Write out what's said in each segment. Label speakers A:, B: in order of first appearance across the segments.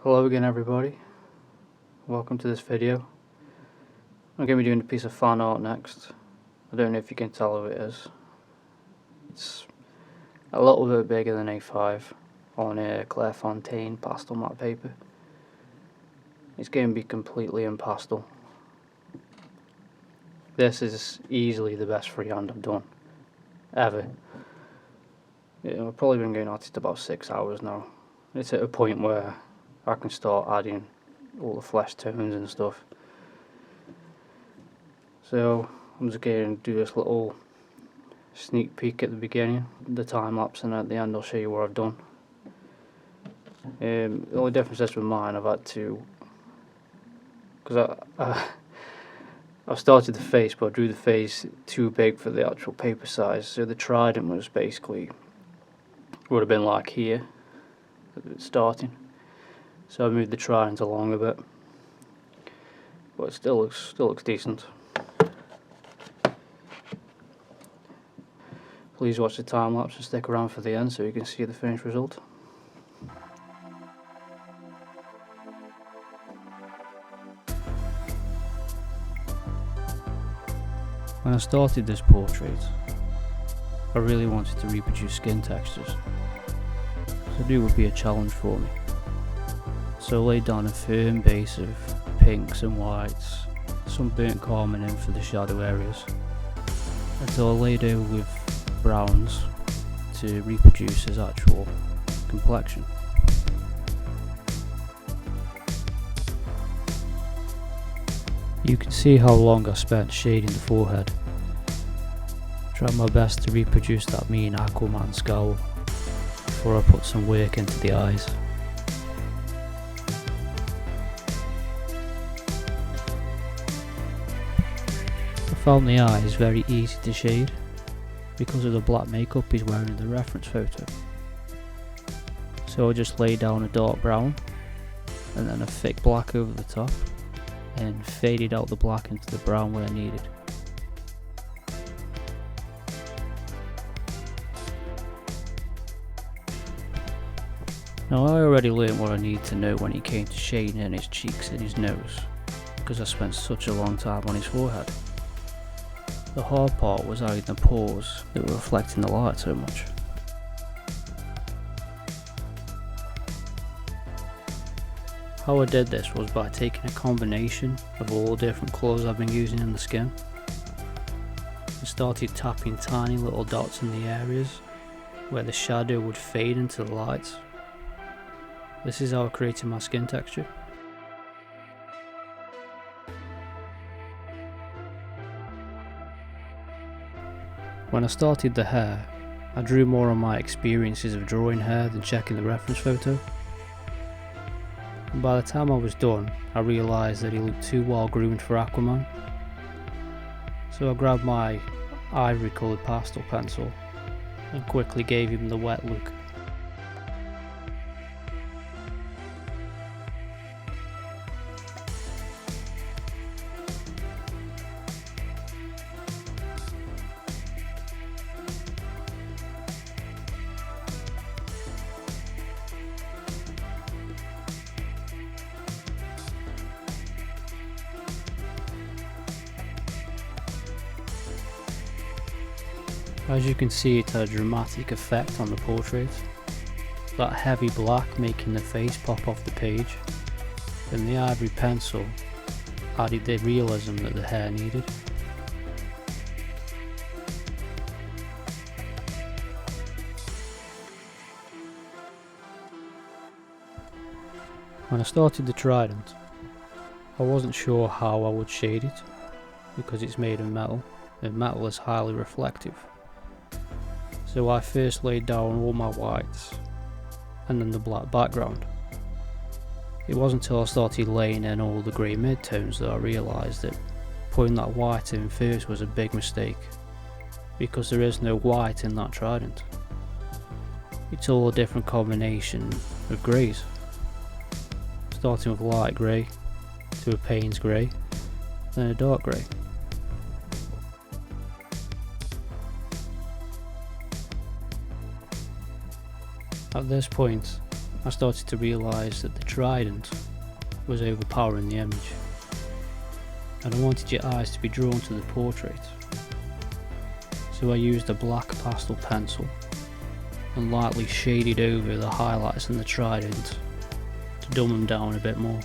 A: Hello again everybody, welcome to this video. I'm going to be doing a piece of fan art next. I don't know if you can tell who it is. It's a little bit bigger than A5 on a Clairefontaine Pastelmat paper. It's going to be completely in pastel. This is easily the best freehand I've done, ever. I've probably been going at it about 6 hours now. It's at a point where I can start adding all the flesh tones and stuff. So I'm just going to do this little sneak peek at the beginning, the time lapse, and at the end I'll show you what I've done. The only difference is with mine, I've had to, because I've started the face, but I drew the face too big for the actual paper size, so the trident was basically, would have been like here at the starting. So I moved the trident along a bit, but it still looks decent. Please watch the time lapse and stick around for the end so you can see the finished result. When I started this portrait, I really wanted to reproduce skin textures, so I knew it would be a challenge for me. So I laid down a firm base of pinks and whites, some burnt carmine in for the shadow areas, until I laid over with browns to reproduce his actual complexion. You can see how long I spent shading the forehead. Tried my best to reproduce that mean Aquaman scowl before I put some work into the eyes. I found the eyes very easy to shade because of the black makeup he's wearing in the reference photo. So I just laid down a dark brown and then a thick black over the top and faded out the black into the brown where needed. Now I already learned what I need to know when it came to shading in his cheeks and his nose, because I spent such a long time on his forehead. The hard part was hiding the pores that were reflecting the light so much. How I did this was by taking a combination of all the different colours I've been using in the skin and started tapping tiny little dots in the areas where the shadow would fade into the lights. This is how I created my skin texture. When I started the hair, I drew more on my experiences of drawing hair than checking the reference photo. And by the time I was done, I realised that he looked too well groomed for Aquaman. So I grabbed my ivory coloured pastel pencil and quickly gave him the wet look. As you can see, it had a dramatic effect on the portrait, that heavy black making the face pop off the page, and the ivory pencil added the realism that the hair needed. When I started the trident, I wasn't sure how I would shade it, because it's made of metal, and metal is highly reflective. So I first laid down all my whites and then the black background. It wasn't until I started laying in all the grey midtones that I realised that putting that white in first was a big mistake, because there is no white in that trident. It's all a different combination of greys, starting with light grey to a Payne's grey, then a dark grey. At this point, I started to realise that the trident was overpowering the image, and I wanted your eyes to be drawn to the portrait. So I used a black pastel pencil and lightly shaded over the highlights and the trident to dumb them down a bit more.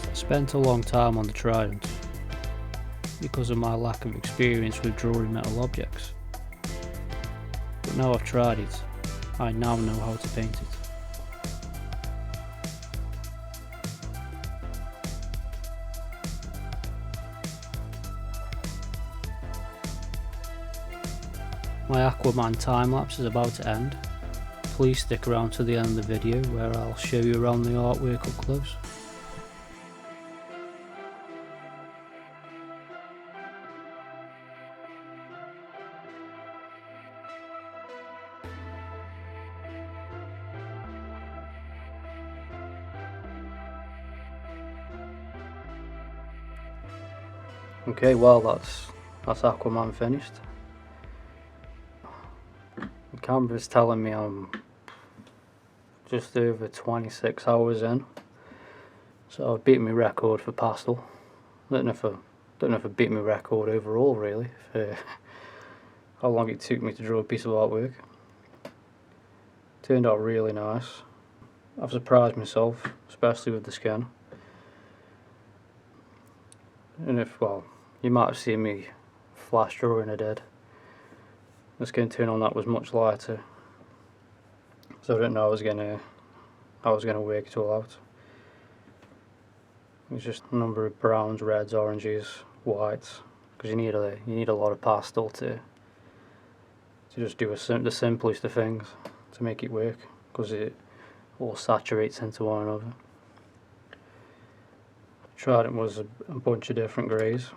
A: I spent a long time on the trident because of my lack of experience with drawing metal objects, but now I've tried it, I now know how to paint it. My Aquaman time-lapse is about to end. Please stick around to the end of the video where I'll show you around the artwork up close. Okay, well that's Aquaman finished. The camera's telling me I'm just over 26 hours in, so I've beat my record for pastel. Don't know if I beat my record overall really, for how long it took me to draw a piece of artwork. Turned out really nice. I've surprised myself, especially with the skin. And you might have seen me flash drawing I did. The skin tone on that was much lighter, so I didn't know I was gonna work it all out. It's just a number of browns, reds, oranges, whites, because you need a lot of pastel to just do the simplest of things to make it work, because it all saturates into one another. Trident was a bunch of different greys.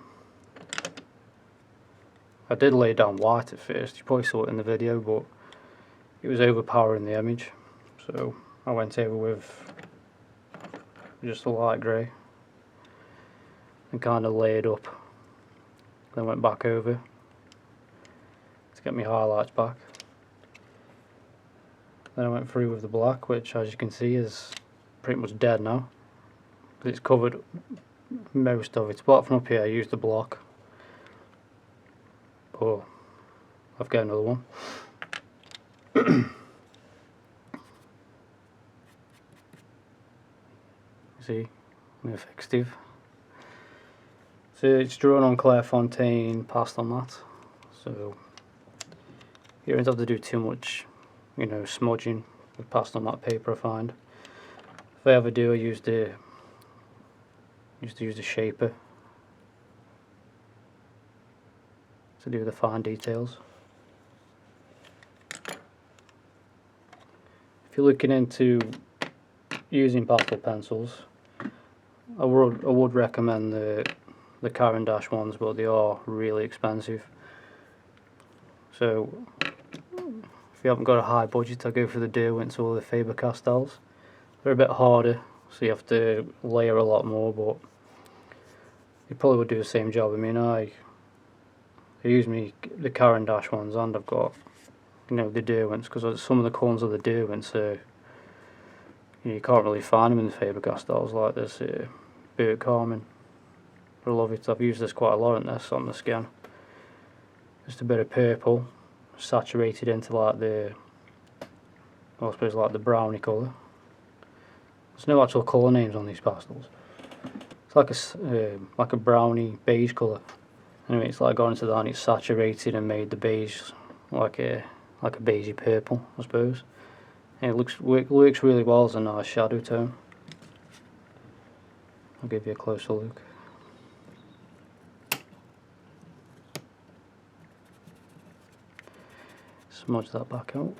A: I did lay down white at first, you probably saw it in the video, but it was overpowering the image, so I went over with just a light grey and kind of layered up, then went back over to get my highlights back. Then I went through with the black, which as you can see is pretty much dead now, but it's covered most of it. Apart from up here I used the block, but I've got another one. See, I'm effective. So it's drawn on Clairefontaine Pastelmat, so you don't have to do too much, smudging with Pastelmat paper, I find. If I ever do, I used to use the shaper to do the fine details. If you're looking into using pastel pencils, I would recommend the Caran ones, but they are really expensive. So if you haven't got a high budget, I go for the Derwents or the Faber-Castells. They're a bit harder, so you have to layer a lot more, but you probably would do the same job. I mean, I use the Caran ones, and I've got the Derwents, because some of the corners of the Derwents are you can't really find them in the Faber-Castells, like this Burnt Carmine. I love it. I've used this quite a lot on the skin. Just a bit of purple saturated into like the browny colour. There's no actual colour names on these pastels. It's like a browny beige colour. Anyway, it's like gone into that and it's saturated and made the beige like a beigey purple, I suppose. And it works really well as a nice shadow tone. I'll give you a closer look. Smudge that back out.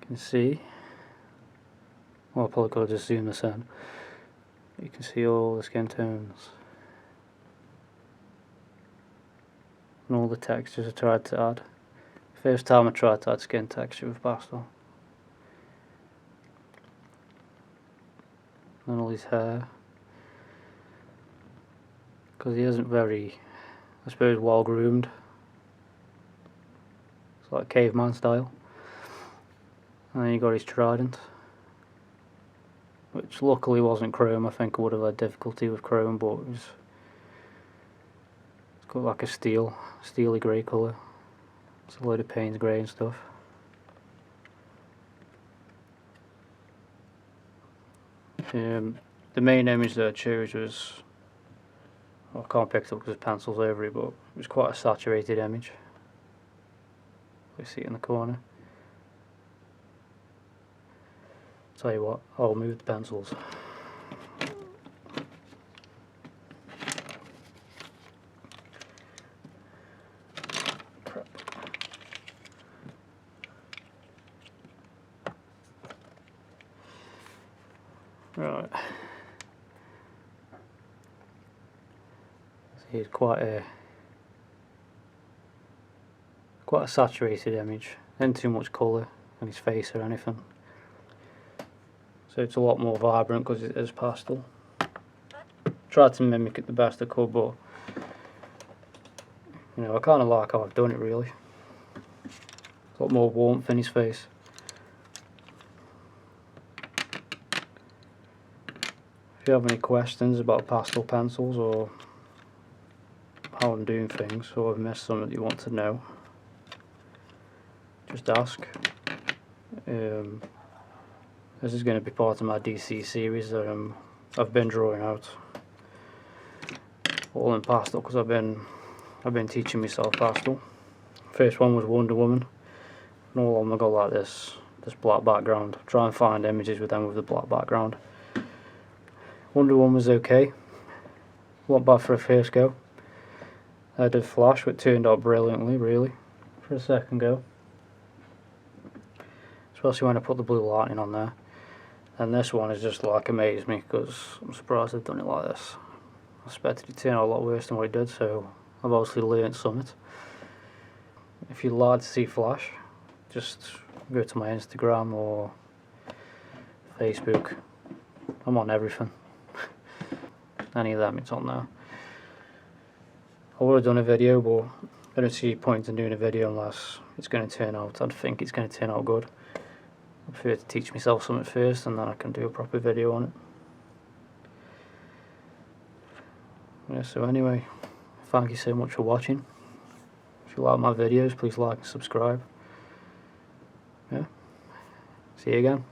A: You can see, well, I probably could have just zoomed this in. You can see all the skin tones. and all the textures I tried to add. First time I tried to add skin texture with pastel. And all his hair. Because he isn't very, I suppose, well groomed. It's like caveman style. And then you got his trident, which luckily wasn't chrome. I think I would have had difficulty with chrome, but it's got like a steely grey colour. It's a load of Payne's grey and stuff. The main image that I chose was, I can't pick it up because there's pencils over it, but it was quite a saturated image. You see it in the corner. Tell you what, I'll move the pencils. Crap. Right. See, it's quite a saturated image. Ain't too much colour on his face or anything. So it's a lot more vibrant because it is pastel. Tried to mimic it the best I could, but you know, I kind of like how I've done it really. A lot more warmth in his face. If you have any questions about pastel pencils or how I'm doing things, or I've missed something that you want to know, just ask. This is going to be part of my DC series that I've been drawing out, all in pastel, because I've been teaching myself pastel. First one was Wonder Woman, and all of them I got like this black background. Try and find images with them with the black background. Wonder Woman was okay, wasn't bad for a first go. I did Flash, which turned out brilliantly, really, for a second go. Especially when I put the blue lightning on there. And this one has just like amazed me, because I'm surprised I've done it like this. I expected it to turn out a lot worse than what it did, so I've obviously learnt something. If you'd like to see Flash, just go to my Instagram or Facebook. I'm on everything. Any of them, it's on there. I would have done a video, but I don't see a point in doing a video unless it's going to turn out, I'd think it's going to turn out good. I prefer to teach myself something first, and then I can do a proper video on it. Yeah, so anyway, thank you so much for watching. If you like my videos, please like and subscribe. Yeah, see you again.